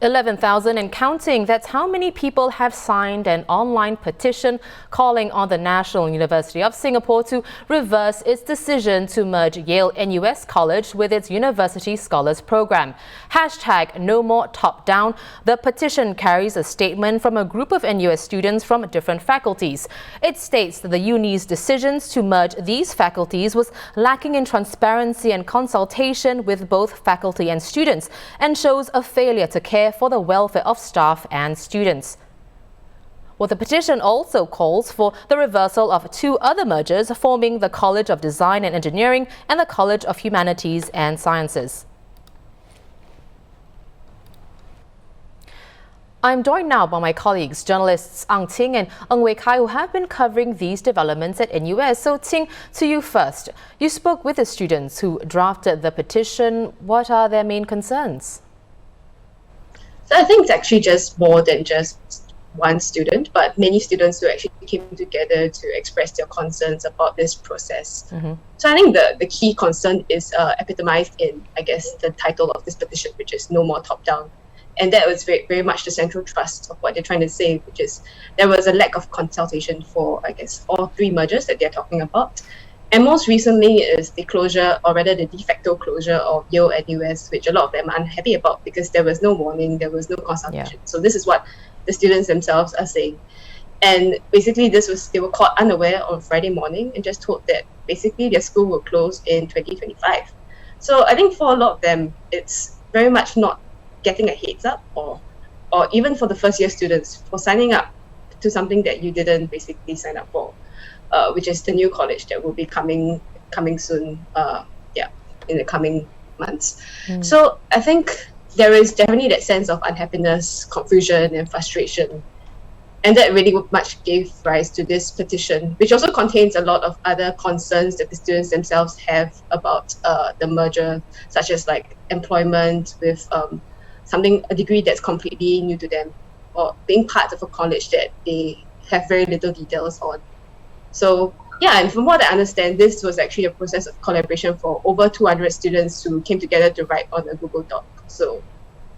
11,000 and counting. That's how many people have signed an online petition calling on the National University of Singapore to reverse its decision to merge Yale-NUS College with its University Scholars Program. Hashtag no more top down. The petition carries a statement from a group of NUS students from different faculties. It states that the uni's decisions to merge these faculties was lacking in transparency and consultation with both faculty and students, and shows a failure to care for the welfare of staff and students. Well, the petition also calls for the reversal of two other mergers forming the College of Design and Engineering and the College of Humanities and Sciences. I'm joined now by my colleagues, journalists Ang Ting and Ng Wei Kai, who have been covering these developments at NUS. So Ting, to you first. You spoke with the students who drafted the petition. What are their main concerns? So I think it's actually just more than just one student, but many students who actually came together to express their concerns about this process. So I think the key concern is epitomized in, I guess, the title of this petition, which is No More Top Down. And that was very, very much the central thrust of what they're trying to say, which is there was a lack of consultation for, I guess, all three mergers that they're talking about. And most recently is the closure, or rather the de facto closure of Yale-NUS, which a lot of them are unhappy about because there was no warning, there was no consultation. So this is what the students themselves are saying. And basically they were caught unaware on Friday morning and just told that basically their school will close in 2025. So I think for a lot of them, it's very much not getting a heads up, or even for the first year students, for signing up to something that you didn't basically sign up for. Which is the new college that will be coming soon, in the coming months. So I think there is definitely that sense of unhappiness, confusion, and frustration, and that really much gave rise to this petition, which also contains a lot of other concerns that the students themselves have about the merger, such as like employment with a degree that's completely new to them, or being part of a college that they have very little details on. So yeah, and from what I understand, this was actually a process of collaboration for over 200 students who came together to write on a Google Doc. So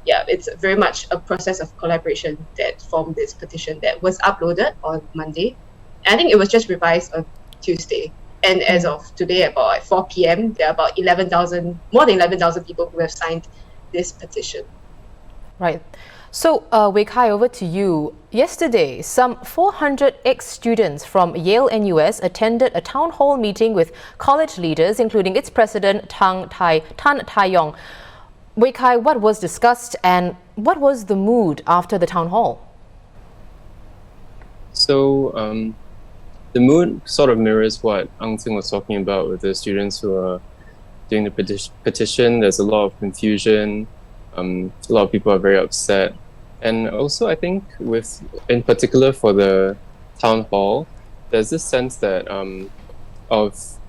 yeah, it's very much a process of collaboration that formed this petition that was uploaded on Monday. And I think it was just revised on Tuesday. And as of today, about 4 p.m., there are about more than 11,000 people who have signed this petition. Right. So, Wei Kai, over to you. Yesterday, some 400 ex-students from Yale-NUS attended a town hall meeting with college leaders, including its president, Tan Tai Yong. Wei Kai, what was discussed and what was the mood after the town hall? So, the mood sort of mirrors what Ang Ting was talking about with the students who are doing the petition. There's a lot of confusion. A lot of people are very upset. And also, I think in particular for the town hall, there's this sense that of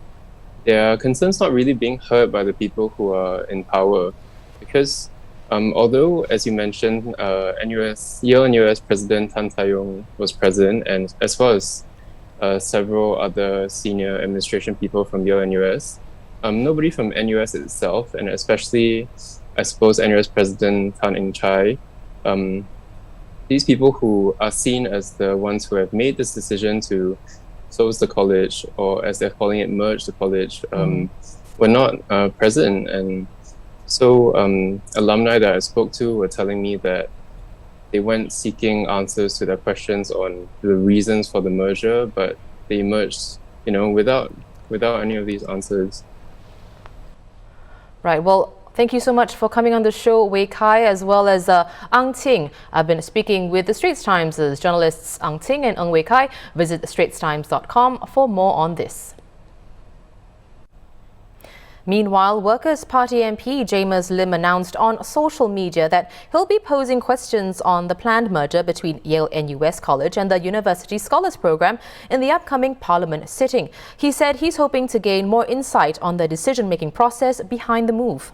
their concerns not really being heard by the people who are in power. Because although, as you mentioned, Yale-NUS President Tan Tai Yong was present, and as well as several other senior administration people from Yale-NUS, nobody from NUS itself, and especially, I suppose, NUS President Tan Eng Chai, these people who are seen as the ones who have made this decision to close the college, or as they're calling it, merge the college, were not present. And so alumni that I spoke to were telling me that they went seeking answers to their questions on the reasons for the merger, but they merged, without any of these answers. Right. Well, thank you so much for coming on the show, Wei Kai, as well as Ang Ting. I've been speaking with the Straits Times journalists Ang Ting and Ng Wei Kai. Visit straitstimes.com for more on this. Meanwhile, Workers' Party MP James Lim announced on social media that he'll be posing questions on the planned merger between Yale-NUS College and the University Scholars Program in the upcoming Parliament sitting. He said he's hoping to gain more insight on the decision-making process behind the move.